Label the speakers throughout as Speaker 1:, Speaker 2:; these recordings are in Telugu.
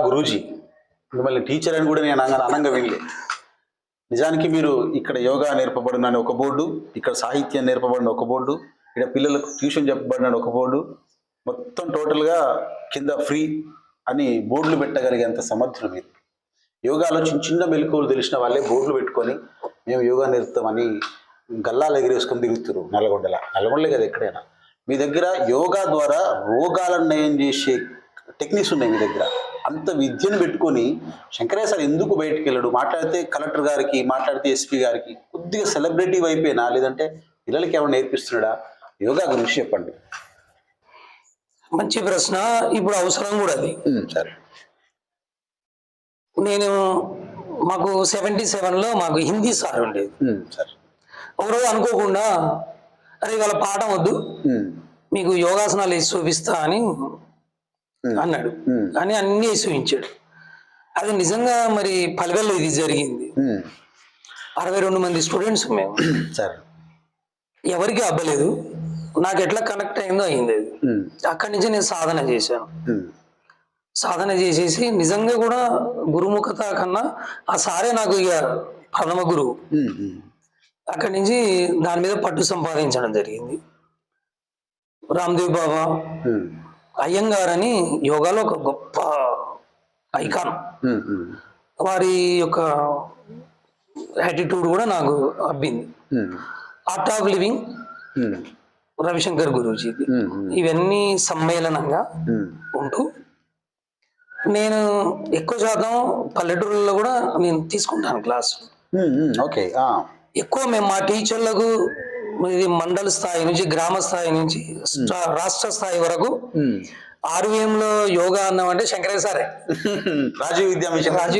Speaker 1: గురూజీ, మిమ్మల్ని టీచర్ అని కూడా నేను అనంగా వినలే. నిజానికి మీరు ఇక్కడ యోగా నేర్పబడిన ఒక బోర్డు, ఇక్కడ సాహిత్యం నేర్పబడిన ఒక బోర్డు, ఇక్కడ పిల్లలకు ట్యూషన్ చెప్పబడిన ఒక బోర్డు, మొత్తం టోటల్గా కింద ఫ్రీ అని బోర్డులు పెట్టగలిగేంత సమర్థులు మీరు. యోగాలో చిన్న చిన్న మెలకువలు తెలిసిన వాళ్ళే బోర్డులు పెట్టుకొని మేము యోగా నేర్పుతామని గల్లాలు ఎగిరేసుకొని తిరుగుతారు. నల్గొండలే కదా ఎక్కడైనా. మీ దగ్గర యోగా ద్వారా రోగాలను నయం చేసే టెక్నిక్స్ ఉన్నాయి మీ దగ్గర. అంత విద్యను పెట్టుకొని శంకరయ్య సార్ ఎందుకు బయటికి వెళ్ళడు? మాట్లాడితే కలెక్టర్ గారికి, మాట్లాడితే ఎస్పీ గారికి కొద్దిగా సెలబ్రిటీ అయిపోయినా, లేదంటే పిల్లలకి ఏమైనా నేర్పిస్తున్నాడా? యోగా గురించి చెప్పండి.
Speaker 2: మంచి ప్రశ్న. ఇప్పుడు అవసరం కూడా అది.
Speaker 1: సరే.
Speaker 2: నేను మాకు 77లో మాకు హిందీ సార్ ఉండేది.
Speaker 1: సరే.
Speaker 2: ఒకరోజు అనుకోకుండా, అరే వాళ్ళ పాఠం వద్దు, మీకు యోగాసనాలు వేసి చూపిస్తా అని అన్నాడు. అని అన్ని వేసి చూపించాడు. అది నిజంగా మరి పలవెల్లో ఇది జరిగింది. 62 మంది స్టూడెంట్స్ మేము.
Speaker 1: సరే.
Speaker 2: ఎవరికి అవ్వలేదు. నాకు ఎట్లా కనెక్ట్ అయిందో అయింది అది. అక్కడి నుంచి నేను సాధన చేశాను. సాధన చేసేసి నిజంగా కూడా గురుముఖత కన్నా ఆ సారే నాకు ఇక ప్రథమ గురువు. అక్కడి నుంచి దాని మీద పట్టు సంపాదించడం జరిగింది. రామ్దేవ్ బాబా అయ్యంగార్ అని యోగాలో ఒక గొప్ప ఐకాన్. వారి యొక్క యాటిట్యూడ్ కూడా నాకు అబ్బింది. Art of living Ravishankar Guruji, ఇవన్నీ సమ్మేళనంగా ఉంటూ నేను ఎక్కువ శాతం పల్లెటూరులో కూడా నేను తీసుకుంటాను క్లాసు.
Speaker 1: ఓకే.
Speaker 2: ఎక్కువ మేము మా టీచర్లకు ఇది మండల స్థాయి నుంచి, గ్రామ స్థాయి నుంచి రాష్ట్ర స్థాయి వరకు ఆర్వీఎంలో యోగా అన్నామంటే శంకరయ్య సారే. రాజీవ్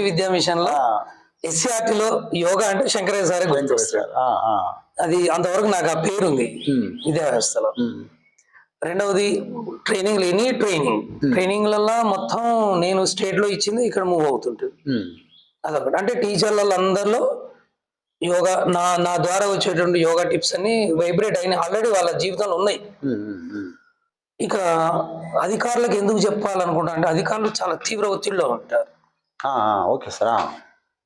Speaker 2: విద్యా మిషన్ లో ఎస్సీఆర్టీలో యోగా అంటే శంకరయ్య సారే గుర్తొస్తారు. అది అంతవరకు నాకు ఆ పేరు ఉంది విద్యా వ్యవస్థలో. రెండవది ట్రైనింగ్లలో మొత్తం నేను స్టేట్ లో ఇచ్చింది ఇక్కడ మూవ్ అవుతుంటుంది. అదొకటి. అంటే టీచర్లలో అందరిలో యోగా నా ద్వారా వచ్చేటువంటి యోగా టిప్స్ అన్ని వైబ్రేట్ అయినాయి, ఆల్రెడీ వాళ్ళ జీవితంలో ఉన్నాయి. ఇక అధికారులకు ఎందుకు చెప్పాలనుకుంటా అంటే, అధికారులు చాలా తీవ్ర ఒత్తిడిలో ఉంటారు.
Speaker 1: Okay sir.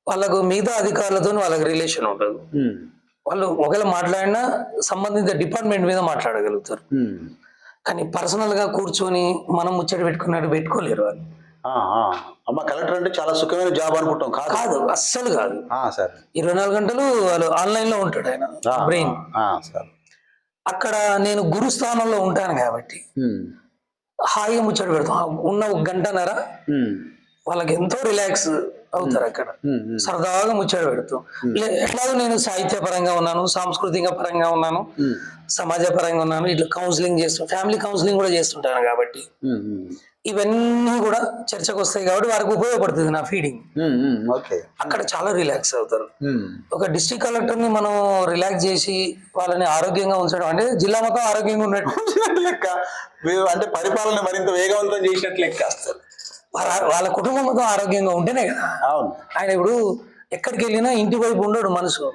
Speaker 2: వాళ్ళకు మిగతా అధికారులతో వాళ్ళకి రిలేషన్ ఉంటుంది. వాళ్ళు ఒకవేళ మాట్లాడినా సంబంధిత డిపార్ట్మెంట్ మీద మాట్లాడగలుగుతారు. కానీ పర్సనల్ గా కూర్చొని మనం ముచ్చట పెట్టుకున్నట్టు పెట్టుకోలేరు వాళ్ళు.
Speaker 1: అమ్మ కలెక్టర్ అంటే చాలా సుఖమైన జాబ్ అనుకుంటాం.
Speaker 2: కాదు, అస్సలు కాదు. 24 గంటలు వాళ్ళు ఆన్లైన్ లో ఉంటాడు ఆయన బ్రెయిన్. అక్కడ నేను గురు స్థానంలో ఉంటాను కాబట్టి హాయిగా ముచ్చట పెడతాం. ఉన్న 1 గంటన్నర వాళ్ళకి ఎంతో రిలాక్స్ అవుతారు. అక్కడ సరదాగా ముచ్చట పెడుతూ, ఎట్లాగో నేను సాహిత్య పరంగా ఉన్నాను, సాంస్కృతిక పరంగా ఉన్నాను, సమాజ పరంగా ఉన్నాను, ఇట్లా కౌన్సిలింగ్ చేస్తాను, ఫ్యామిలీ కౌన్సిలింగ్ కూడా చేస్తుంటాను కాబట్టి ఇవన్నీ కూడా చర్చకు వస్తాయి కాబట్టి వారికి ఉపయోగపడుతుంది నా ఫీడింగ్. అక్కడ చాలా రిలాక్స్ అవుతారు. ఒక డిస్ట్రిక్ట్ కలెక్టర్ ని మనం రిలాక్స్ చేసి వాళ్ళని ఆరోగ్యంగా ఉంచడం అంటే జిల్లా మొత్తం ఆరోగ్యంగా ఉన్నట్టు
Speaker 1: లెక్క. అంటే పరిపాలన మరింత వేగవంతం చేసినట్లు లెక్క.
Speaker 2: వాళ్ళ కుటుంబం మొత్తం ఆరోగ్యంగా ఉంటేనే కదా. ఆయన ఇప్పుడు ఎక్కడికి వెళ్ళినా ఇంటి వైపు ఉండడు మనసు.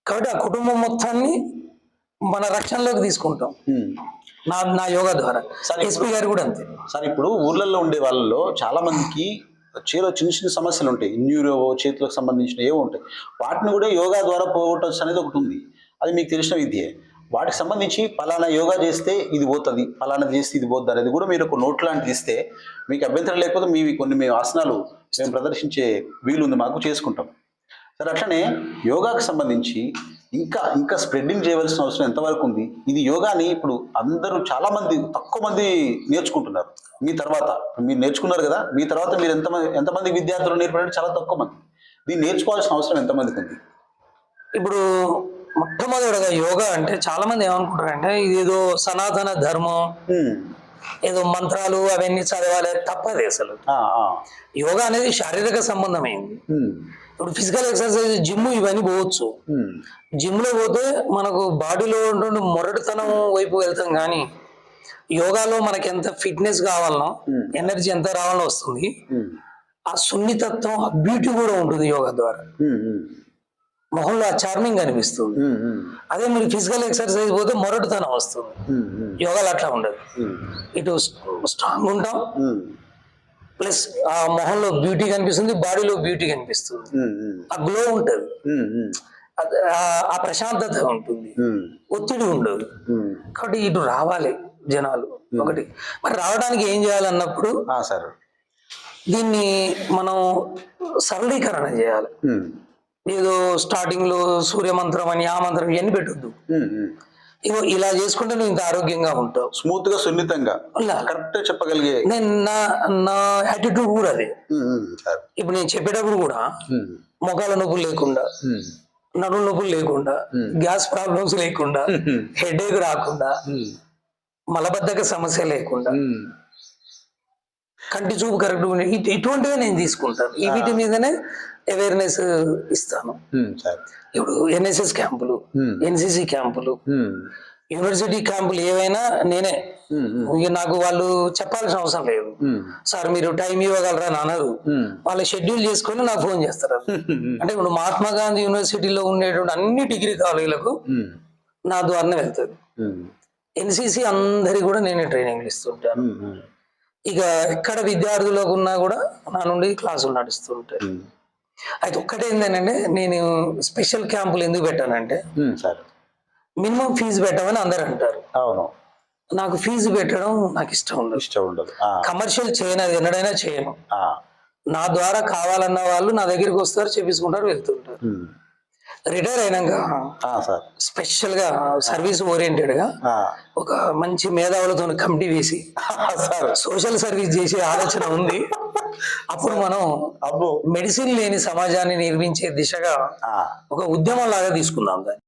Speaker 2: కాబట్టి ఆ కుటుంబం మొత్తాన్ని మన రక్షణలోకి తీసుకుంటాం నా యోగా ద్వారా. ఎస్పీ గారు కూడా అంతే
Speaker 1: సార్. ఇప్పుడు ఊర్లలో ఉండే వాళ్ళలో చాలా మందికి చేలో చిన్న చిన్న సమస్యలు ఉంటాయి, న్యూరో చేతులకు సంబంధించిన ఏవో ఉంటాయి. వాటిని కూడా యోగా ద్వారా పోగొట్టవచ్చు అనేది ఒకటి ఉంది. అది మీకు తెలిసిన విద్యే. వాటికి సంబంధించి పలానా యోగా చేస్తే ఇది పోతుంది, పలానా చేస్తే ఇది పోతుంది అనేది కూడా మీరు ఒక నోట్ లాంటిది ఇస్తే, మీకు అభ్యంతరం లేకపోతే మేము ఆసనాలు మేము ప్రదర్శించే వీలుంది, మాకు చేసుకుంటాం. సరే, అట్లనే యోగాకు సంబంధించి ఇంకా స్ప్రెడ్డింగ్ చేయవలసిన అవసరం ఎంతవరకు ఉంది? ఇది యోగాని ఇప్పుడు అందరూ తక్కువ మంది నేర్చుకుంటున్నారు. మీ తర్వాత మీరు నేర్చుకున్నారు కదా, మీ తర్వాత మీరు ఎంతమంది విద్యార్థులు నేర్పడానికి చాలా తక్కువ మంది. దీన్ని నేర్చుకోవాల్సిన అవసరం ఎంతమందికి ఉంది?
Speaker 2: ఇప్పుడు మొట్టమొదటిగా యోగా అంటే చాలా మంది ఏమనుకుంటారు అంటే ఇదేదో సనాతన ధర్మం, ఏదో మంత్రాలు అవన్నీ చదవాలి. తప్పది అసలు. యోగా అనేది శారీరక సంబంధమైంది. ఇప్పుడు ఫిజికల్ ఎక్సర్సైజ్, జిమ్ ఇవన్నీ పోవచ్చు. జిమ్ లో పోతే మనకు బాడీలో ఉండే మొరటుతనం వైపు వెళ్తాం, కానీ యోగాలో మనకి ఎంత ఫిట్నెస్ కావాలనో, ఎనర్జీ ఎంత రావాలనో వస్తుంది. ఆ సున్నితత్వం, ఆ బ్యూటీ కూడా ఉంటుంది యోగా ద్వారా. మొహంలో ఆ చార్మింగ్ అనిపిస్తుంది. అదే మీరు ఫిజికల్ ఎక్సర్సైజ్ పోతే మొరటుతనం వస్తుంది. యోగాలో అట్లా ఉండదు. ఇటు స్ట్రాంగ్ ఉంటాం, ప్లస్ ఆ మొహంలో బ్యూటీ కనిపిస్తుంది, బాడీలో బ్యూటీ కనిపిస్తుంది, ఆ గ్లో ఉంటుంది, ఆ ప్రశాంతత ఉంటుంది, ఒత్తిడి ఉండదు. కాబట్టి ఇటు రావాలి జనాలు ఒకటి. మరి రావడానికి ఏం చేయాలన్నప్పుడు
Speaker 1: సార్
Speaker 2: దీన్ని మనం సరళీకరణ చేయాలి. ఏదో స్టార్టింగ్ లో సూర్యమంత్రం అని ఆ మంత్రం ఇవన్నీ పెట్టొద్దు. ఇగో ఇలా చేసుకుంటే నువ్వు ఇంత ఆరోగ్యంగా ఉంటావు.
Speaker 1: స్మూత్ గా సున్నితంగా కరెక్ట్ చెప్పగలిగే
Speaker 2: నేను నా యాటిట్యూడ్ కూడా అదే. ఇప్పుడు నేను చెప్పేటప్పుడు కూడా మొఖాల నొప్పులు లేకుండా, నడుము నొప్పులు లేకుండా, గ్యాస్ ప్రాబ్లమ్స్ లేకుండా, హెడేక్ రాకుండా, మలబద్ధక సమస్య లేకుండా, కంటి చూపు కరెక్ట్ ఇటువంటివి నేను తీసుకుంటాను. ఈ వీటి మీదనే అవేర్నెస్ ఇస్తాను. ఇప్పుడు ఎన్ఎస్ఎస్ క్యాంపులు, ఎన్సిసి క్యాంపులు, యూనివర్సిటీ క్యాంపులు ఏవైనా నేనే. ఇక నాకు వాళ్ళు చెప్పాల్సిన అవసరం లేదు. సార్ మీరు టైం ఇవ్వగలరా అని అనరు. వాళ్ళు షెడ్యూల్ చేసుకొని నాకు ఫోన్ చేస్తారు. అంటే ఇప్పుడు మహాత్మా గాంధీ యూనివర్సిటీలో ఉండేటువంటి అన్ని డిగ్రీ కాలేజీలకు నా ద్వారానే వెళ్తుంది. ఎన్సిసి అందరికి కూడా నేనే ట్రైనింగ్లు ఇస్తుంటాను. ఇక ఎక్కడ విద్యార్థులకు ఉన్నా కూడా నా నుండి క్లాసులు నడుస్తుంటాయి. అయితే ఒక్కటే ఏంటంటే నేను స్పెషల్ క్యాంపులు ఎందుకు పెట్టానంటే మినిమం ఫీజు పెట్టమని అందరు అంటారు.
Speaker 1: అవును,
Speaker 2: నాకు ఫీజు పెట్టడం నాకు ఇష్టం ఉండదు. కమర్షియల్ చేయను, అది ఎన్నడైనా చేయను. నా ద్వారా కావాలన్న వాళ్ళు నా దగ్గరికి వస్తారు, చేపించుకుంటారు, వెళ్తుంటారు. రిటైర్ అయినాక స్పెషల్ గా సర్వీస్ ఓరియంటెడ్ గా ఒక మంచి మేధావులతో కమిటీ వేసి సోషల్ సర్వీస్ చేసే ఆలోచన ఉంది. అప్పుడు మనం మెడిసిన్ లేని సమాజాన్ని నిర్మించే దిశగా ఒక ఉద్యమం లాగా తీసుకుందాం దాన్ని.